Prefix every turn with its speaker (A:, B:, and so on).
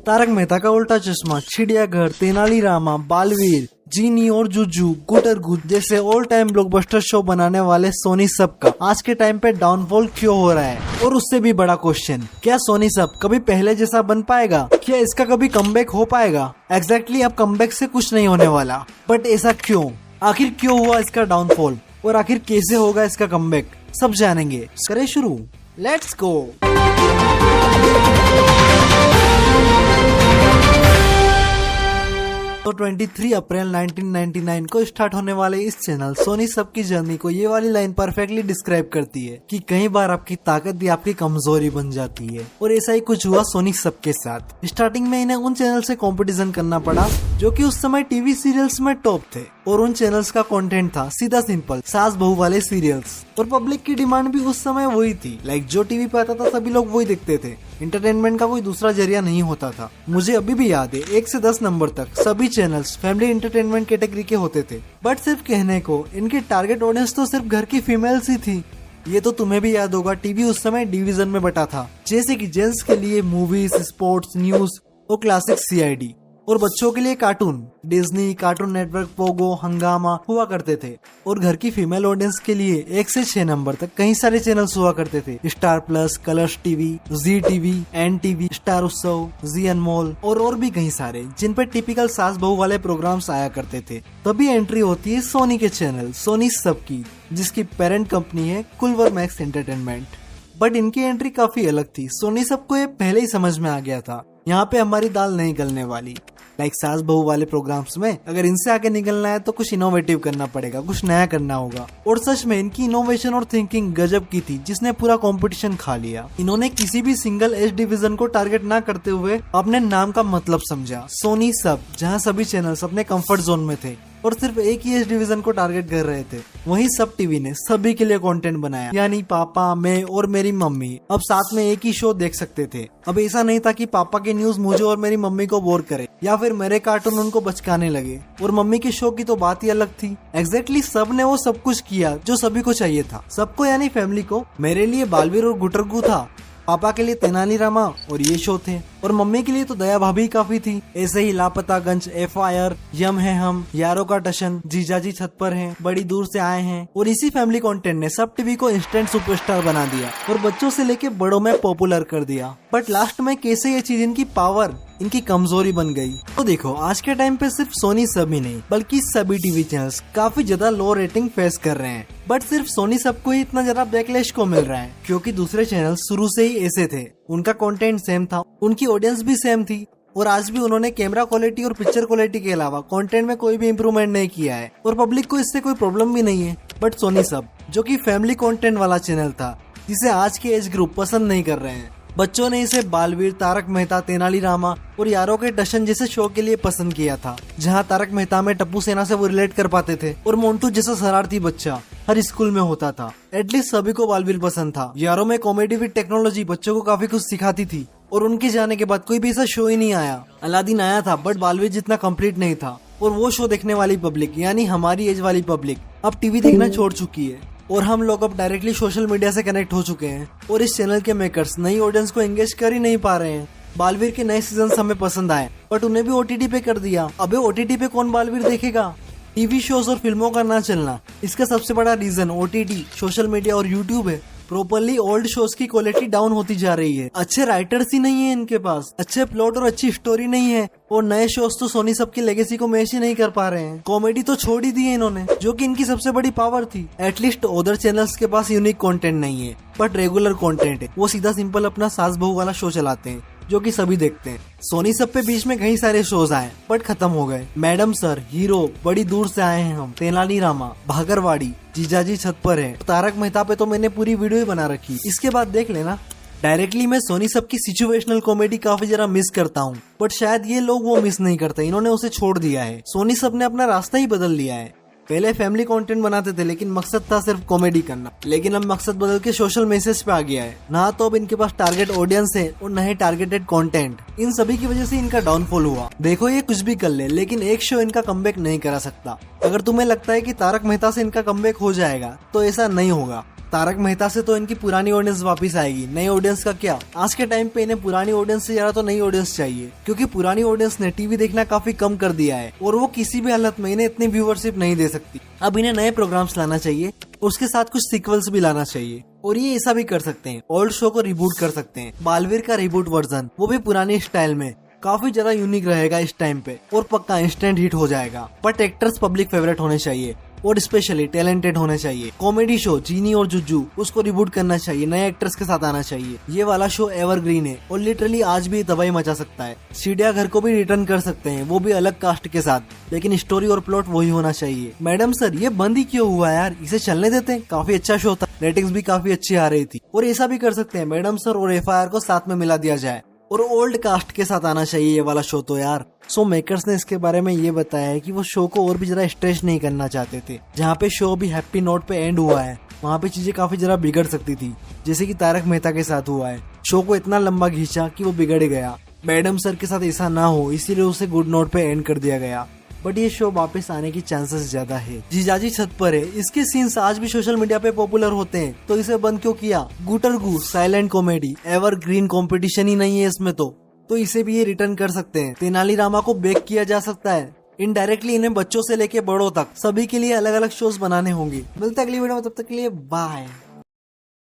A: तारक मेहता का उल्टा चश्मा, चिड़ियाघर, तेनालीरामा, बालवीर, जीनी और जुजू, गुटरगुट जैसे ऑल टाइम ब्लॉकबस्टर शो बनाने वाले सोनी सब का आज के टाइम पे डाउनफॉल क्यों हो रहा है? और उससे भी बड़ा क्वेश्चन, क्या सोनी सब कभी पहले जैसा बन पाएगा? क्या इसका कभी कमबैक हो पाएगा? एग्जैक्टली अब कमबैक से कुछ नहीं होने वाला, बट ऐसा क्यों? आखिर क्यों हुआ इसका डाउनफॉल और आखिर कैसे होगा इसका कमबैक? सब जानेंगे। करें शुरू, लेट्स गो। तो 23 अप्रैल 1999 को स्टार्ट होने वाले इस चैनल सोनी सब की जर्नी को ये वाली लाइन परफेक्टली डिस्क्राइब करती है कि कई बार आपकी ताकत भी आपकी कमजोरी बन जाती है। और ऐसा ही कुछ हुआ सोनी सब के साथ। स्टार्टिंग में इन्हें उन चैनल से कंपटीशन करना पड़ा जो कि उस समय टीवी सीरियल्स में टॉप थे, और उन चैनल्स का कंटेंट था सीधा सिंपल सास बहू वाले सीरियल्स। और पब्लिक की डिमांड भी उस समय वही थी, लाइक जो टीवी पे आता था सभी लोग वही देखते थे। एंटरटेनमेंट का कोई दूसरा जरिया नहीं होता था। मुझे अभी भी याद है 1 से 10 नंबर तक सभी चैनल्स फैमिली एंटरटेनमेंट कैटेगरी के होते थे। बट सिर्फ कहने को, इनकी टारगेट ऑडियंस तो सिर्फ घर की फीमेल्स ही थी। ये तो तुम्हें भी याद होगा, टीवी उस समय डिवीजन में बटा था, जैसे कि जेंट्स के लिए मूवीज, स्पोर्ट्स, न्यूज और क्लासिक CID, और बच्चों के लिए cartoon, Disney, cartoon network, Pogo, हंगामा हुआ करते थे। और घर की फीमेल ऑडियंस के लिए 1 से 6 नंबर तक कई सारे चैनल्स हुआ करते थे। स्टार प्लस, कलर्स टीवी, जी टीवी, NTV, स्टार उत्सव, जी अनमोल और भी कई सारे, जिन पर टिपिकल सास बहू वाले प्रोग्राम्स आया करते थे। तभी एंट्री होती है सोनी के चैनल सोनी सब की, जिसकी पेरेंट कंपनी है कुलवर मैक्स एंटरटेनमेंट। बट इनकी एंट्री काफी अलग थी। सोनी सबको ये पहले ही समझ में आ गया था, यहाँ पे हमारी दाल नहीं गलने वाली। लाइक सास बहू वाले प्रोग्राम्स में अगर इनसे आगे निकलना है तो कुछ इनोवेटिव करना पड़ेगा, कुछ नया करना होगा। और सच में इनकी इनोवेशन और थिंकिंग गजब की थी, जिसने पूरा कंपटीशन खा लिया। इन्होंने किसी भी सिंगल एज डिवीजन को टारगेट ना करते हुए अपने नाम का मतलब समझा, सोनी सब, जहाँ सभी चैनल्स अपने कंफर्ट जोन में थे और सिर्फ एक ही एज डिवीजन को टारगेट कर रहे थे। वहीं सब टीवी ने सभी के लिए कंटेंट बनाया, यानी पापा, मैं और मेरी मम्मी अब साथ में एक ही शो देख सकते थे। अब ऐसा नहीं था कि पापा की न्यूज मुझे और मेरी मम्मी को बोर करे, या फिर मेरे कार्टून उनको बचकाने लगे। और मम्मी के शो की तो बात ही अलग थी। एग्जैक्टली सब ने वो सब कुछ किया जो सभी को चाहिए था। सबको यानी फैमिली को। मेरे लिए बालवीर और गुटरगू था, पापा के लिए तेनालीरामा और ये शो थे, और मम्मी के लिए तो दया भाभी काफी थी। ऐसे ही लापतागंज, FIR, यम है हम, यारों का टशन, जीजाजी छत पर हैं, बड़ी दूर से आए हैं। और इसी फैमिली कंटेंट ने सब टीवी को इंस्टेंट सुपरस्टार बना दिया और बच्चों से लेके बड़ों में पॉपुलर कर दिया। बट लास्ट में कैसे ये चीज इनकी पावर, इनकी कमजोरी बन गई। तो देखो, आज के टाइम पे सिर्फ सोनी सब ही नहीं बल्कि सभी टीवी चैनल्स काफी ज्यादा लो रेटिंग फेस कर रहे हैं। बट सिर्फ सोनी सब को ही इतना ज्यादा बैकलैश को मिल रहा है, क्योंकि दूसरे चैनल शुरू से ही ऐसे थे। उनका कंटेंट सेम था, उनकी ऑडियंस भी सेम थी, और आज भी उन्होंने कैमरा क्वालिटी और पिक्चर क्वालिटी के अलावा कंटेंट में कोई भी इम्प्रूवमेंट नहीं किया है, और पब्लिक को इससे कोई प्रॉब्लम भी नहीं है। बट सोनी सब, जो कि फैमिली कंटेंट वाला चैनल था, जिसे आज के एज ग्रुप पसंद नहीं कर रहे हैं, बच्चों ने इसे बालवीर, तारक मेहता, तेनालीरामा और यारों के टशन जैसे शो के लिए पसंद किया था, जहां तारक मेहता में टप्पू सेना से वो रिलेट कर पाते थे, और मोंटू जैसा शरारती बच्चा हर स्कूल में होता था। एटलीस्ट सभी को बालवीर पसंद था। यारों में कॉमेडी विद टेक्नोलॉजी बच्चों को काफी कुछ सिखाती थी, और उनके जाने के बाद कोई भी ऐसा शो ही नहीं आया। अलादीन आया था, बट बालवीर जितना कंप्लीट नहीं था। और वो शो देखने वाली पब्लिक, यानी हमारी एज वाली पब्लिक, अब टीवी देखना छोड़ चुकी है, और हम लोग अब डायरेक्टली सोशल मीडिया से कनेक्ट हो चुके हैं। और इस चैनल के मेकर्स नई ऑडियंस को एंगेज कर ही नहीं पा रहे हैं। बालवीर के नए सीजन हमें पसंद आए, बट उन्हें भी OTT पे कर दिया। अबे OTT पे कौन बालवीर देखेगा? टीवी शोज और फिल्मों का ना चलना, इसका सबसे बड़ा रीजन OTT, सोशल मीडिया और यूट्यूब है। प्रॉपरली ओल्ड शोज की क्वालिटी डाउन होती जा रही है। अच्छे राइटर्स ही नहीं है इनके पास, अच्छे प्लॉट और अच्छी स्टोरी नहीं है, और नए शोज तो सोनी सब की लेगेसी को मैच ही नहीं कर पा रहे हैं। कॉमेडी तो छोड़ ही दी है इन्होंने, जो कि इनकी सबसे बड़ी पावर थी। एटलीस्ट अदर चैनल्स के पास यूनिक कंटेंट नहीं है, बट रेगुलर कंटेंट है। वो सीधा सिंपल अपना सास बहू वाला शो चलाते हैं, जो कि सभी देखते हैं। सोनी सब पे बीच में कई सारे शोज आए, बट खत्म हो गए। मैडम सर, हीरो, बड़ी दूर से आए हैं हम, तेनालीरामा, भागरवाड़ी, जीजाजी छत पर है, तारक मेहता पे तो मैंने पूरी वीडियो ही बना रखी, इसके बाद देख लेना। डायरेक्टली मैं सोनी सब की सिचुएशनल कॉमेडी काफी जरा मिस करता हूँ, बट शायद ये लोग वो मिस नहीं करते, इन्होंने उसे छोड़ दिया है। सोनी सब ने अपना रास्ता ही बदल लिया है। पहले फैमिली कंटेंट बनाते थे, लेकिन मकसद था सिर्फ कॉमेडी करना, लेकिन अब मकसद बदल के सोशल मैसेज पे आ गया है ना। तो अब इनके पास टारगेट ऑडियंस है और न ही टारगेटेड कंटेंट। इन सभी की वजह से इनका डाउनफॉल हुआ। देखो, ये कुछ भी कर ले, लेकिन एक शो इनका कमबैक नहीं करा सकता। अगर तुम्हें लगता है कि तारक मेहता से इनका कमबैक हो जाएगा, तो ऐसा नहीं होगा। तारक मेहता से तो इनकी पुरानी ऑडियंस वापस आएगी, नई ऑडियंस का क्या। आज के टाइम पे इन्हें पुरानी ऑडियंस से ज्यादा तो नई ऑडियंस चाहिए, क्योंकि पुरानी ऑडियंस ने टीवी देखना काफी कम कर दिया है और वो किसी भी हालत में इन्हें इतनी व्यूअरशिप नहीं दे सकती। अब इन्हें नए प्रोग्राम्स लाना चाहिए, उसके साथ कुछ सीक्वल्स भी लाना चाहिए। और ये ऐसा भी कर सकते हैं, ओल्ड शो को रिबूट कर सकते हैं, बालवीर का रिबूट वर्जन, वो भी पुरानी स्टाइल में, काफी ज्यादा यूनिक रहेगा इस टाइम पे और पक्का इंस्टेंट हिट हो जाएगा। बट एक्टर्स पब्लिक फेवरेट होने चाहिए और स्पेशली टैलेंटेड होने चाहिए। कॉमेडी शो जीनी और जुज्जू उसको रिबूट करना चाहिए, नए एक्टर्स के साथ आना चाहिए। ये वाला शो एवरग्रीन है और लिटरली आज भी तबाही मचा सकता है। चिड़ियाघर को भी रिटर्न कर सकते हैं, वो भी अलग कास्ट के साथ, लेकिन स्टोरी और प्लॉट वही होना चाहिए। मैडम सर ये बंद ही क्यों हुआ यार, इसे चलने देते हैं, काफी अच्छा शो था, रेटिंग्स भी काफी अच्छी आ रही थी। और ऐसा भी कर सकते हैं, मैडम सर और FIR को साथ में मिला दिया जाए और ओल्ड कास्ट के साथ आना चाहिए ये वाला शो तो यार। सो मेकर्स ने इसके बारे में ये बताया है कि वो शो को और भी ज्यादा स्ट्रेच नहीं करना चाहते थे। जहाँ पे शो भी हैप्पी नोट पे एंड हुआ है, वहाँ पे चीजें काफी ज्यादा बिगड़ सकती थी, जैसे कि तारक मेहता के साथ हुआ है। शो को इतना लंबा खींचा कि वो बिगड़ गया। मैडम सर के साथ ऐसा ना हो इसीलिए उसे गुड नोट पे एंड कर दिया गया। बट ये शो वापस आने की चांसेस ज्यादा है। जीजाजी छत पर है, इसके सीन्स आज भी सोशल मीडिया पे पॉपुलर होते हैं, तो इसे बंद क्यों किया। गुटरगू साइलेंट कॉमेडी, एवरग्रीन कंपटीशन ही नहीं है इसमें तो इसे भी ये रिटर्न कर सकते हैं। तेनालीरामा को बेक किया जा सकता है। इनडायरेक्टली इन्हें बच्चों से लेके बड़ों तक सभी के लिए अलग अलग शोज बनाने होंगे। मिलते अगली वीडियो में, तब तक के लिए बाय।